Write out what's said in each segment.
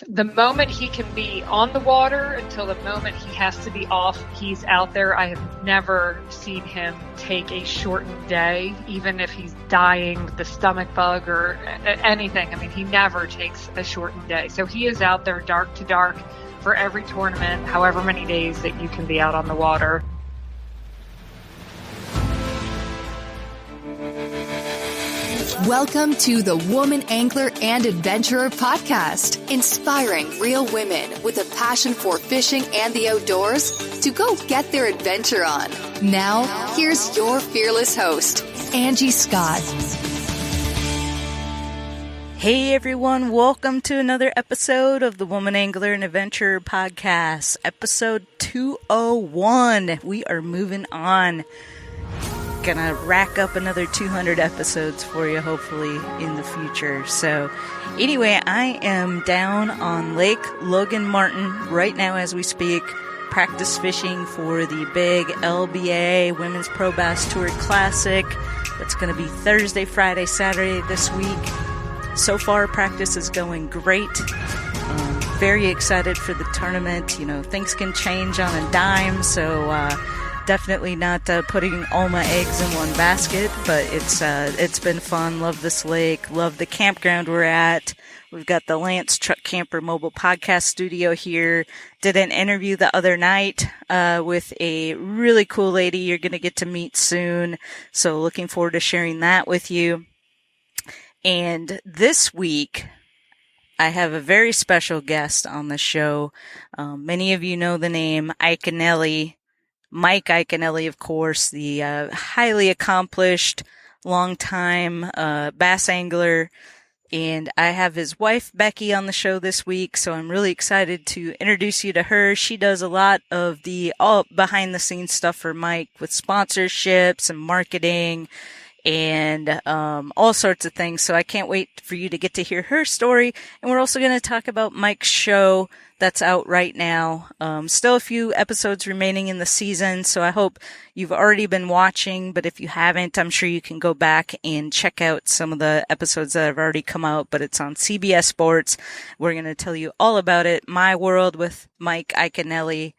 The moment he can be on the water until the moment he has to be off, he's out there. I have never seen him take a shortened day, even if he's dying with the stomach bug or anything. I mean, he never takes a shortened day. So he is out there dark to dark for every tournament, however many days that you can be out on the water. Welcome to the Woman Angler and Adventurer podcast, inspiring real women with a passion for fishing and the outdoors to go get their adventure on. Now, here's your fearless host, Angie Scott. Hey everyone, welcome to another episode of the Woman Angler and Adventurer podcast, episode 201. We are moving on. Gonna rack up another 200 episodes for you, hopefully, in the future. So, anyway, I am down on Lake Logan Martin right now as we speak, practice fishing for the big LBA Women's Pro Bass Tour Classic. That's gonna be Thursday, Friday, Saturday this week. So far, practice is going great. Very excited for the tournament. You know, things can change on a dime, so definitely not putting all my eggs in one basket, but it's been fun. Love this lake. Love the campground we're at. We've got the Lance Truck Camper Mobile Podcast Studio here. Did an interview the other night with a really cool lady you're going to get to meet soon. So looking forward to sharing that with you. And this week, I have a very special guest on the show. Many of you know the name Iaconelli. Mike Iaconelli, of course, the highly accomplished, long-time bass angler. And I have his wife, Becky, on the show this week, so I'm really excited to introduce you to her. She does a lot of the all behind-the-scenes stuff for Mike with sponsorships and marketing and all sorts of things. So I can't wait for you to get to hear her story. And we're also going to talk about Mike's show that's out right now. Still a few episodes remaining in the season, so I hope you've already been watching, but if you haven't, I'm sure you can go back and check out some of the episodes that have already come out, but it's on CBS Sports. We're going to tell you all about it. My World with Mike Iaconelli.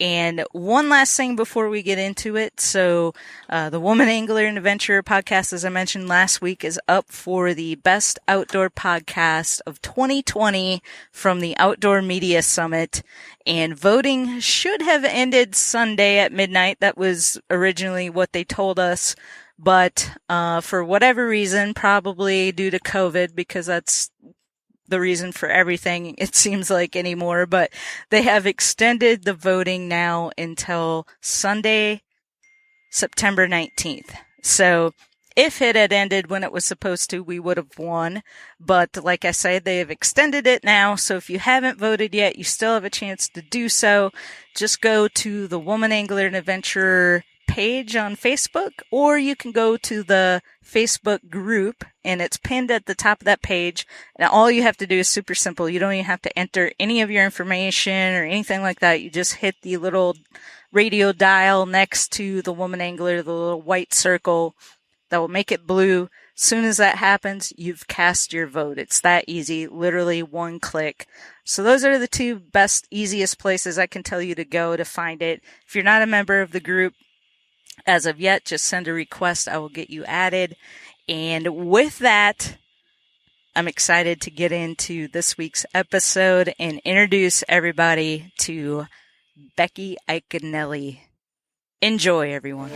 And one last thing before we get into it. So, the Woman Angler and Adventurer podcast, as I mentioned last week, is up for the Best Outdoor Podcast of 2020 from the Outdoor Media Summit. And voting should have ended Sunday at midnight. That was originally what they told us. But, for whatever reason, probably due to COVID, because that's the reason for everything, it seems like, anymore, but they have extended the voting now until Sunday, September 19th. So if it had ended when it was supposed to, we would have won. But like I said, they have extended it now. So if you haven't voted yet, you still have a chance to do so. Just go to the Woman Angler and Adventurer page on Facebook, or you can go to the Facebook group, and it's pinned at the top of that page. And all you have to do is super simple. You don't even have to enter any of your information or anything like that. You just hit the little radio dial next to the Woman Angler, the little white circle that will make it blue. As soon as that happens, you've cast your vote. It's that easy, literally one click. So those are the two best, easiest places I can tell you to go to find it. If you're not a member of the group as of yet, just send a request. I will get you added. And with that, I'm excited to get into this week's episode and introduce everybody to Becky Iaconelli. Enjoy, everyone.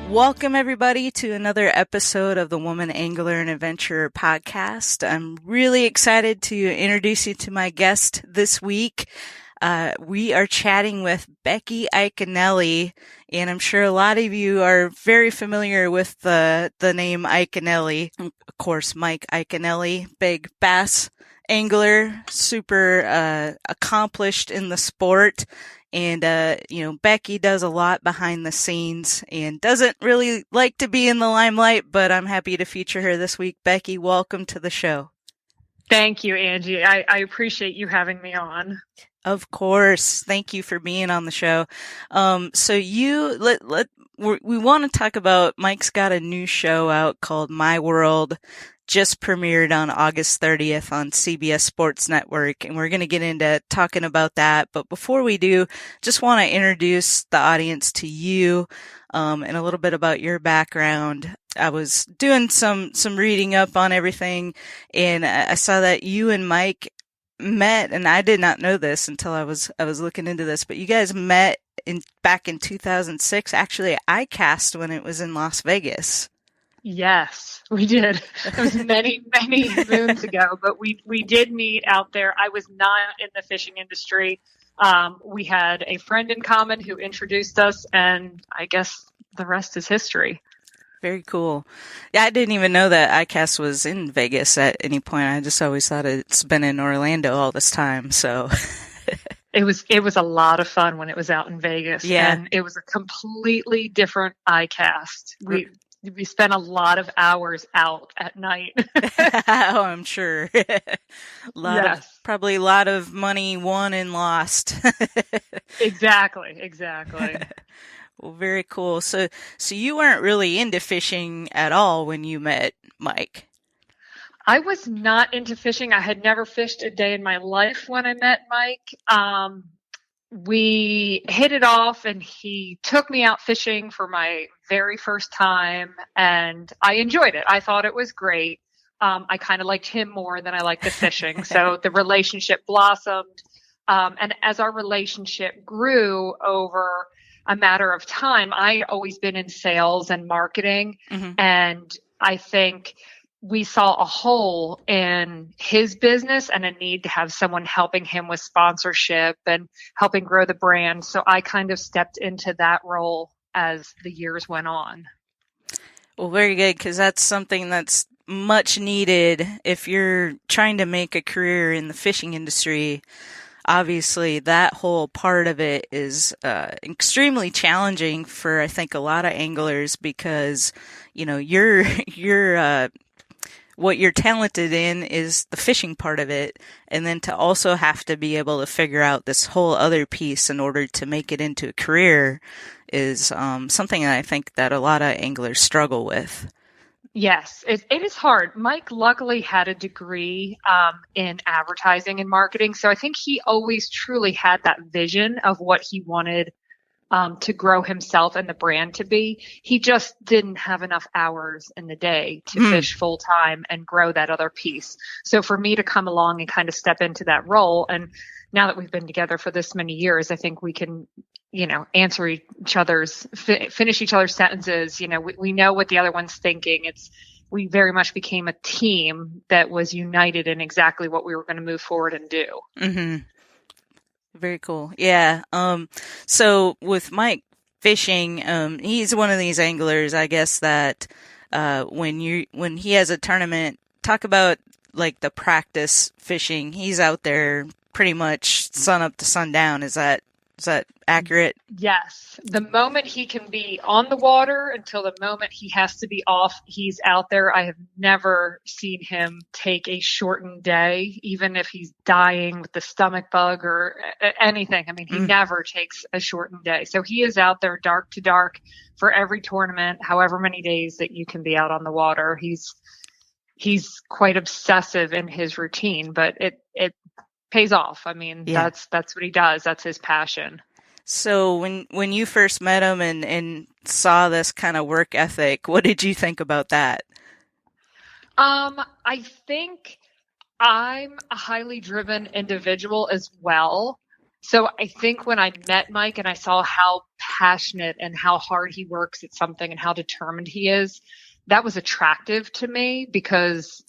Welcome, everybody, to another episode of the Woman Angler and Adventurer podcast. I'm really excited to introduce you to my guest this week. We are chatting with Becky Iaconelli, and I'm sure a lot of you are very familiar with the name Iaconelli. Of course, Mike Iaconelli, big bass angler, super accomplished in the sport. And, Becky does a lot behind the scenes and doesn't really like to be in the limelight, but I'm happy to feature her this week. Becky, welcome to the show. Thank you, Angie. I appreciate you having me on. Of course. Thank you for being on the show. So we want to talk about, Mike's got a new show out called My World, just premiered on August 30th on CBS Sports Network, and we're going to get into talking about that. But before we do, just want to introduce the audience to you, and a little bit about your background. I was doing some reading up on everything, and I saw that you and Mike met, and I did not know this until I was looking into this, but you guys met back in 2006, actually at ICAST when it was in Las Vegas. Yes, we did. It was many moons ago, but we did meet out there. I was not in the fishing industry. We had a friend in common who introduced us, and I guess the rest is history. Very cool. Yeah, I didn't even know that ICAST was in Vegas at any point. I just always thought it's been in Orlando all this time, so... It was a lot of fun when it was out in Vegas. Yeah. And it was a completely different ICAST. We spent a lot of hours out at night. Oh, I'm sure. Probably a lot of money won and lost. Exactly. Well, very cool. So you weren't really into fishing at all when you met Mike. I was not into fishing. I had never fished a day in my life when I met Mike. We hit it off, and he took me out fishing for my very first time, and I enjoyed it. I thought it was great. I kind of liked him more than I liked the fishing. So the relationship blossomed. And as our relationship grew over a matter of time, I always been in sales and marketing. Mm-hmm. And I think we saw a hole in his business and a need to have someone helping him with sponsorship and helping grow the brand. So I kind of stepped into that role as the years went on. Well, very good, because that's something that's much needed if you're trying to make a career in the fishing industry. Obviously, that whole part of it is extremely challenging for, I think, a lot of anglers, because, you know, you're what you're talented in is the fishing part of it, and then to also have to be able to figure out this whole other piece in order to make it into a career is something that I think that a lot of anglers struggle with. Yes, it is hard. Mike luckily had a degree in advertising and marketing, so I think he always truly had that vision of what he wanted to grow himself and the brand to be. He just didn't have enough hours in the day to fish full time and grow that other piece. So for me to come along and kind of step into that role, and now that we've been together for this many years, I think we can, you know, answer each other's, finish each other's sentences. You know, we know what the other one's thinking. We very much became a team that was united in exactly what we were going to move forward and do. Mm-hmm. Very cool. Yeah. So with Mike fishing, he's one of these anglers, I guess, that when he has a tournament, talk about like the practice fishing. He's out there pretty much sun up to sundown. Is that accurate? Yes. The moment he can be on the water until the moment he has to be off, he's out there. I have never seen him take a shortened day, even if he's dying with the stomach bug or anything. I mean, he never takes a shortened day. So he is out there dark to dark for every tournament, however many days that you can be out on the water. He's quite obsessive in his routine, but it pays off. I mean, yeah. That's what he does. That's his passion. So when you first met him and saw this kind of work ethic, what did you think about that? I think I'm a highly driven individual as well. So I think when I met Mike and I saw how passionate and how hard he works at something and how determined he is, that was attractive to me, because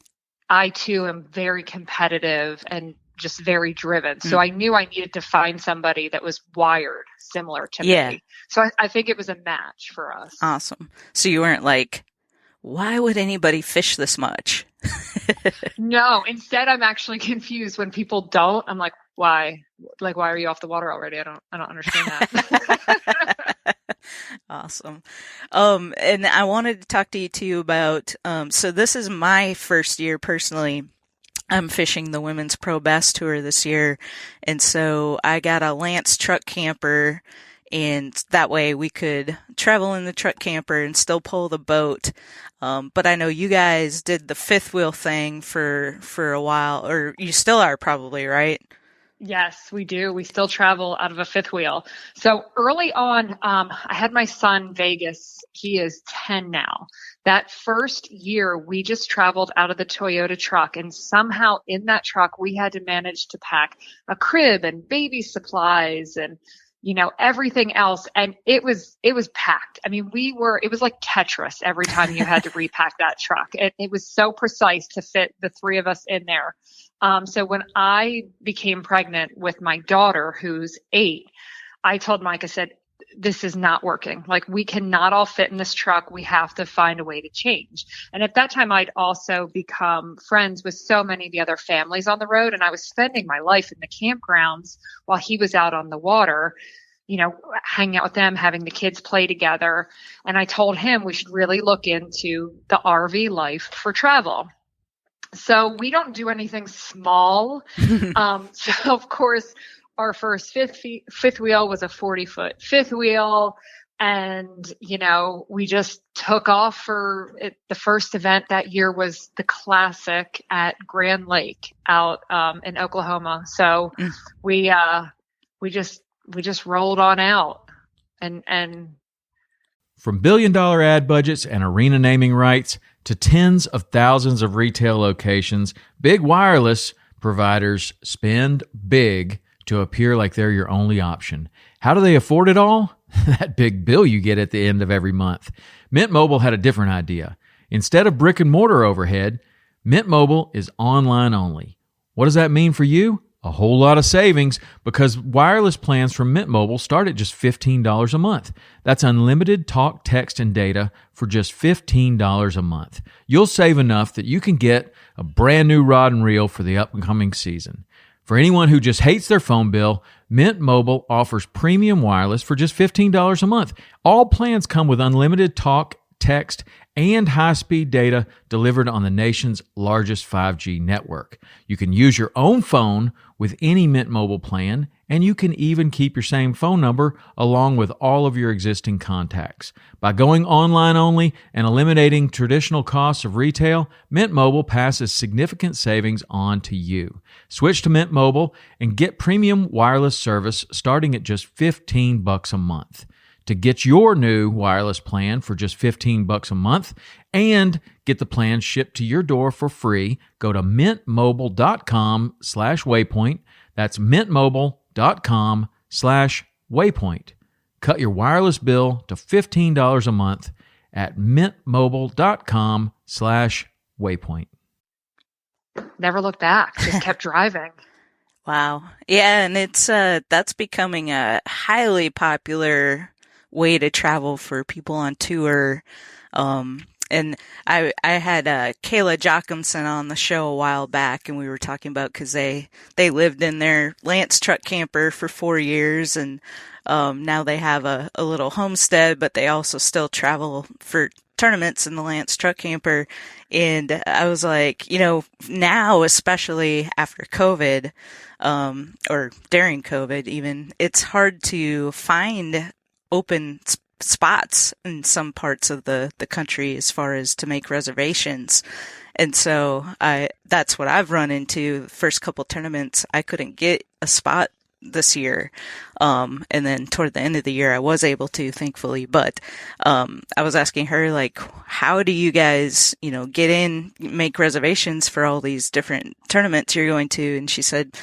I too am very competitive and just very driven. So I knew I needed to find somebody that was wired similar to me. So I think it was a match for us. Awesome. So you weren't like, why would anybody fish this much? No, instead I'm actually confused when people don't. I'm like, why? Like, why are you off the water already? I don't understand that. Awesome. And I wanted to talk to you too about, so this is my first year personally. I'm fishing the Women's Pro Bass Tour this year, and so I got a Lance truck camper, And that way we could travel in the truck camper and still pull the boat. But I know you guys did the fifth wheel thing for a while, or you still are probably, right? Yes, we do. We still travel out of a fifth wheel. So early on, I had my son Vegas. He is 10 now. That first year, we just traveled out of the Toyota truck, and somehow in that truck, we had to manage to pack a crib and baby supplies and everything else. And it was packed. I mean, it was like Tetris every time you had to repack that truck. It was so precise to fit the three of us in there. So when I became pregnant with my daughter, who's 8, I told Mike, I said, this is not working. Like, we cannot all fit in this truck. We have to find a way to change. And at that time, I'd also become friends with so many of the other families on the road. And I was spending my life in the campgrounds while he was out on the water, hanging out with them, having the kids play together. And I told him we should really look into the RV life for travel. So we don't do anything small. So of course, our first fifth wheel was a 40-foot fifth wheel. And, we just took off for it. The first event that year was the Classic at Grand Lake out in Oklahoma. So we just rolled on out and from billion-dollar ad budgets and arena naming rights to tens of thousands of retail locations, big wireless providers spend big to appear like they're your only option. How do they afford it all? That big bill you get at the end of every month. Mint Mobile had a different idea. Instead of brick and mortar overhead, Mint Mobile is online only. What does that mean for you? A whole lot of savings, because wireless plans from Mint Mobile start at just $15 a month. That's unlimited talk, text, and data for just $15 a month. You'll save enough that you can get a brand new rod and reel for the upcoming season. For anyone who just hates their phone bill, Mint Mobile offers premium wireless for just $15 a month. All plans come with unlimited talk, text, and high-speed data delivered on the nation's largest 5G network. You can use your own phone with any Mint Mobile plan, and you can even keep your same phone number along with all of your existing contacts. By going online only and eliminating traditional costs of retail, Mint Mobile passes significant savings on to you. Switch to Mint Mobile and get premium wireless service starting at just $15 a month. To get your new wireless plan for just $15 a month and get the plan shipped to your door for free, go to mintmobile.com/waypoint. That's mintmobile.com/waypoint. Cut your wireless bill to $15 a month at mintmobile.com/waypoint. never looked back. Just kept driving. Wow. Yeah, and it's that's becoming a highly popular way to travel for people on tour. And I had Kayla Jochimson on the show a while back, and we were talking about, because they lived in their Lance truck camper for 4 years, and now they have a little homestead, but they also still travel for tournaments in the Lance truck camper. And I was like, now, especially after COVID, or during COVID even, it's hard to find open spots in some parts of the country as far as to make reservations. And so that's what I've run into. The first couple tournaments, I couldn't get a spot this year. And then toward the end of the year, I was able to, thankfully. But I was asking her, like, how do you guys, get in, make reservations for all these different tournaments you're going to? And she said,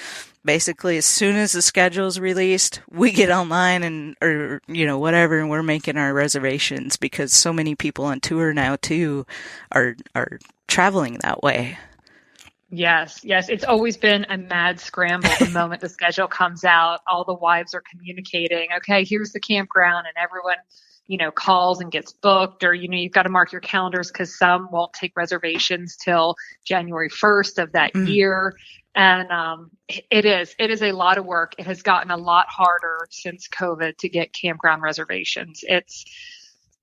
basically, as soon as the schedule is released, we get online or whatever, and we're making our reservations, because so many people on tour now too are traveling that way. Yes. It's always been a mad scramble the moment the schedule comes out. All the wives are communicating, okay, here's the campground, and everyone, calls and gets booked, or, you've got to mark your calendars, because some won't take reservations till January 1st of that year. And it is a lot of work. It has gotten a lot harder since COVID to get campground reservations. It's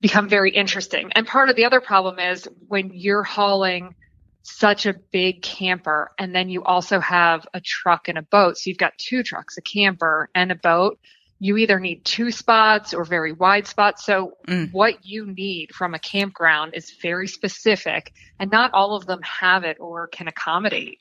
become very interesting. And part of the other problem is when you're hauling such a big camper, and then you also have a truck and a boat. So you've got 2 trucks, a camper and a boat. you either need 2 spots or very wide spots. So what you need from a campground is very specific, and not all of them have it or can accommodate.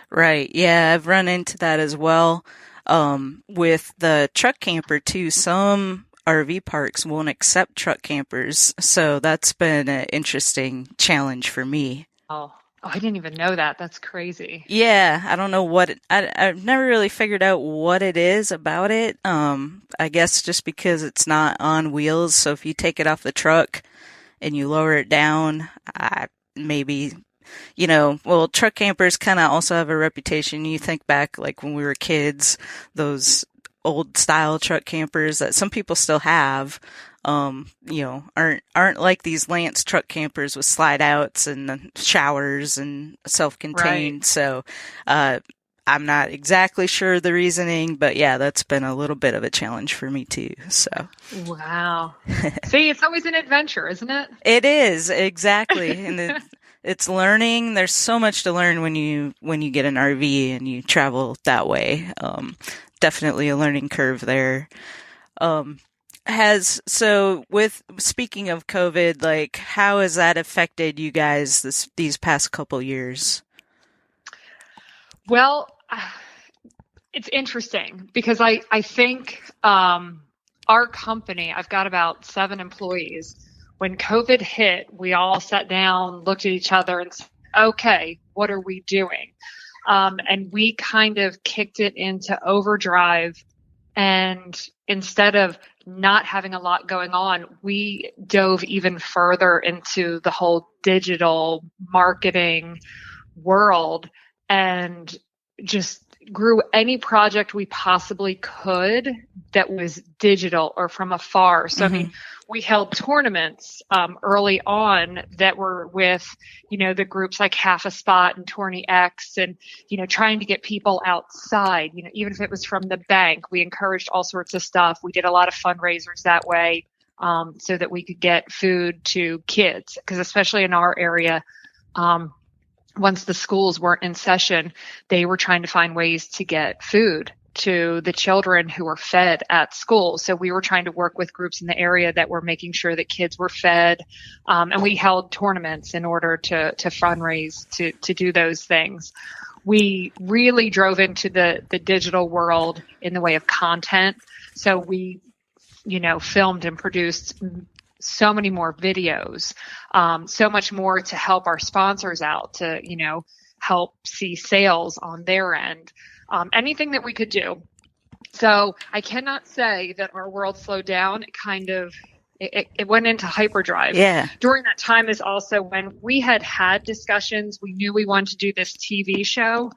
Right. Yeah, I've run into that as well. With the truck camper too, some RV parks won't accept truck campers. So that's been an interesting challenge for me. Oh, I didn't even know that. That's crazy. Yeah, I don't know I've never really figured out what it is about it. I guess just because it's not on wheels. So if you take it off the truck and you lower it down, maybe, well, truck campers kind of also have a reputation. You think back, like when we were kids, those old style truck campers that some people still have, aren't like these Lance truck campers with slide outs and showers and self-contained. Right. So, I'm not exactly sure the reasoning, but yeah, that's been a little bit of a challenge for me too. So. Wow. See, it's always an adventure, isn't it? It is, exactly. And it's learning. There's so much to learn when you get an RV and you travel that way. Definitely a learning curve there. With speaking of COVID, like how has that affected you guys these past couple years? Well, it's interesting because I think our company, I've got about 7 employees. When COVID hit, we all sat down, looked at each other and said, okay, what are we doing? And we kind of kicked it into overdrive. And instead of not having a lot going on, we dove even further into the whole digital marketing world and just grew any project we possibly could that was digital or from afar. So, I mean, we held tournaments early on that were with, the groups like Half a Spot and Tourney X and, trying to get people outside, even if it was from the bank. We encouraged all sorts of stuff. We did a lot of fundraisers that way so that we could get food to kids, because especially in our area, once the schools weren't in session, they were trying to find ways to get food to the children who were fed at school. So we were trying to work with groups in the area that were making sure that kids were fed. And we held tournaments in order to fundraise to do those things. We really drove into the digital world in the way of content. So we, filmed and produced so many more videos, so much more to help our sponsors out, to, help see sales on their end, anything that we could do. So I cannot say that our world slowed down. It went into hyperdrive. Yeah. During that time is also when we had discussions. We knew we wanted to do this TV show.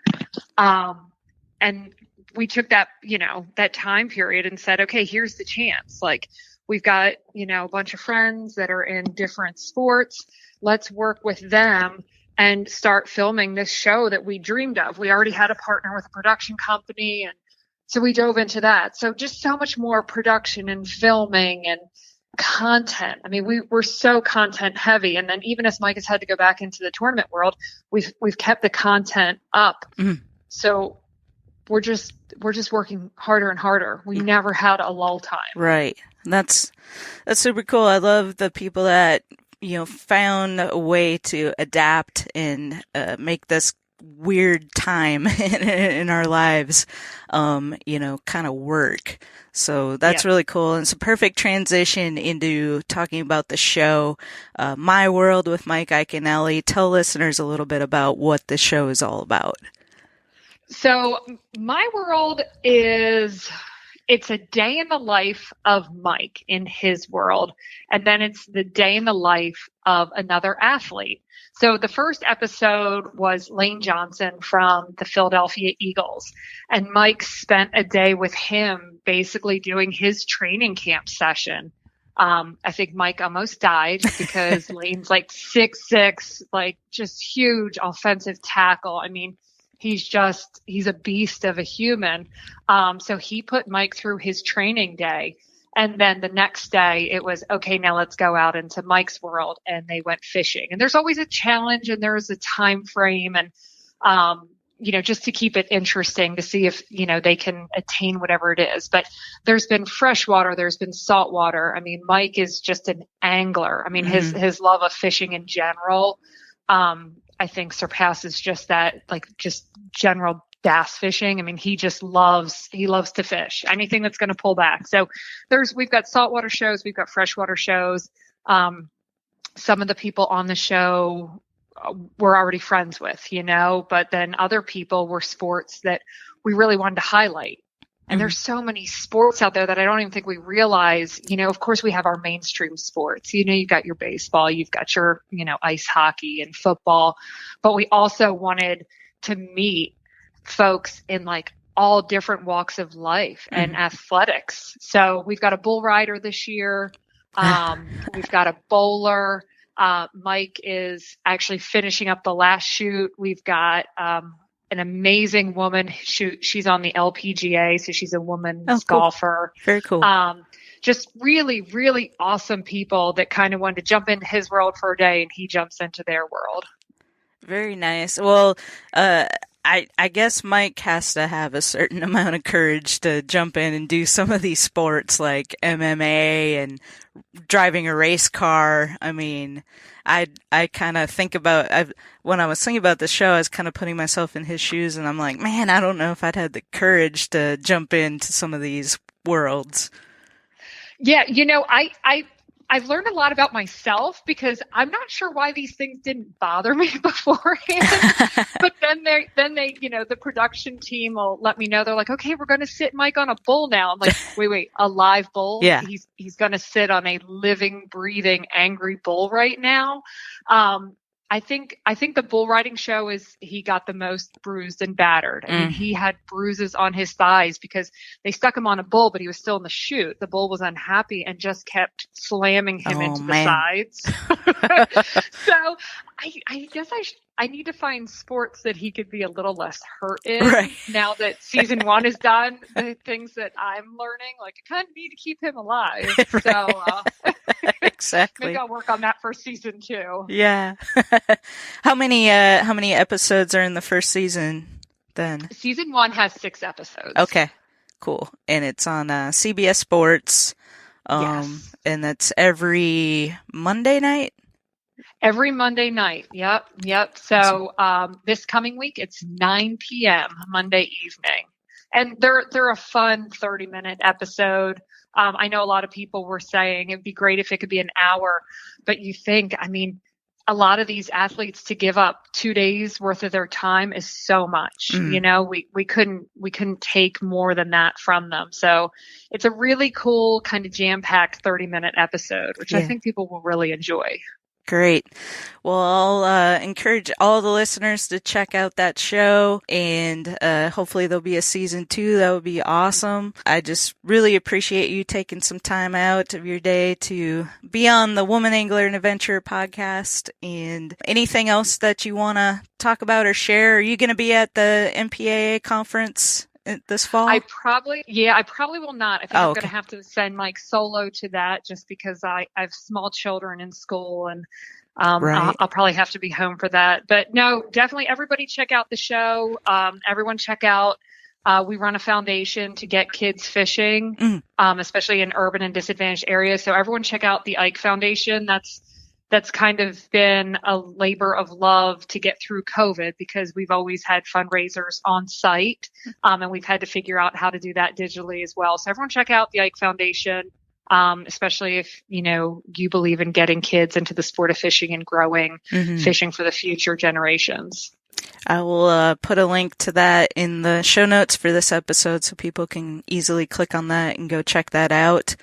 And we took that, that time period and said, okay, here's the chance. Like, we've got, a bunch of friends that are in different sports. Let's work with them and start filming this show that we dreamed of. We already had a partner with a production company. And so we dove into that. So just so much more production and filming and content. I mean, we're so content heavy. And then even as Mike has had to go back into the tournament world, we've kept the content up. Mm-hmm. So we're just working harder and harder. We never had a lull time. Right. That's super cool. I love the people that, found a way to adapt and make this weird time in our lives, kind of work. So that's really cool. And it's a perfect transition into talking about the show, My World with Mike Iaconelli. Tell listeners a little bit about what the show is all about. So My World it's a day in the life of Mike in his world, and then it's the day in the life of another athlete. So the first episode was Lane Johnson from the Philadelphia Eagles, and Mike spent a day with him basically doing his training camp session. I think Mike almost died because Lane's like 6'6", like just huge offensive tackle. I mean, he's a beast of a human. So he put Mike through his training day. And then the next day it was, okay, now let's go out into Mike's world. And they went fishing. And there's always a challenge and there's a time frame. And, just to keep it interesting to see if, they can attain whatever it is. But there's been freshwater, there's been saltwater. I mean, Mike is just an angler. I mean, his love of fishing in general, I think surpasses just that, like just general bass fishing. I mean, he loves to fish, anything that's going to pull back. So we've got saltwater shows, we've got freshwater shows. Some of the people on the show we're already friends with, but then other people were sports that we really wanted to highlight. And there's so many sports out there that I don't even think we realize, of course we have our mainstream sports, you got your baseball, you've got your, ice hockey and football, but we also wanted to meet folks in like all different walks of life and athletics. So we've got a bull rider this year. We've got a bowler. Mike is actually finishing up the last shoot. We've got an amazing woman. She's on the LPGA, so she's a women's golfer. Very cool. Just really, really awesome people that kind of wanted to jump into his world for a day, and he jumps into their world. Very nice. Well, I guess Mike has to have a certain amount of courage to jump in and do some of these sports like MMA and driving a race car. I mean, I kind of think about, when I was thinking about the show, I was kind of putting myself in his shoes, and I'm like, man, I don't know if I'd had the courage to jump into some of these worlds. Yeah, I've learned a lot about myself because I'm not sure why these things didn't bother me beforehand. But then they, the production team will let me know. They're like, okay, we're going to sit Mike on a bull now. I'm like, wait, a live bull? Yeah. He's going to sit on a living, breathing, angry bull right now. I think the bull riding show he got the most bruised and battered. I mean, he had bruises on his thighs because they stuck him on a bull, but he was still in the chute. The bull was unhappy and just kept slamming him into the sides. So I guess I need to find sports that he could be a little less hurt in. Right. Now that season 1 is done, the things that I'm learning, like I kind of need to keep him alive. Right. So exactly. maybe I'll work on that for season 2. Yeah. How many episodes are in the first season then? Season 1 has 6 episodes. Okay, cool. And it's on CBS Sports. Yes. And that's every Monday night? Every Monday night. Yep. So this coming week, it's 9 p.m. Monday evening. And they're a fun 30-minute episode. I know a lot of people were saying it'd be great if it could be an hour, but you think, I mean, a lot of these athletes to give up 2 days worth of their time is so much. We couldn't take more than that from them. So it's a really cool kind of jam-packed 30-minute episode, which I think people will really enjoy. Great. Well, I'll encourage all the listeners to check out that show, and hopefully there'll be a season 2. That would be awesome. I just really appreciate you taking some time out of your day to be on the Woman Angler and Adventurer podcast. And anything else that you want to talk about or share? Are you going to be at the MPAA conference this fall? I probably will not. I think I'm going to have to send Mike solo to that just because I have small children in school, and right. I'll probably have to be home for that. But no, definitely everybody check out the show. Everyone check out. We run a foundation to get kids fishing, especially in urban and disadvantaged areas. So everyone check out the Ike Foundation. That's kind of been a labor of love to get through COVID because we've always had fundraisers on site, and we've had to figure out how to do that digitally as well. So everyone check out the Ike Foundation, especially if, you believe in getting kids into the sport of fishing and growing fishing for the future generations. I will put a link to that in the show notes for this episode so people can easily click on that and go check that out.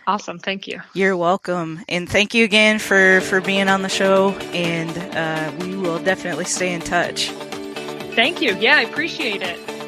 Awesome. Thank you. You're welcome. And thank you again for being on the show. And we will definitely stay in touch. Thank you. Yeah, I appreciate it.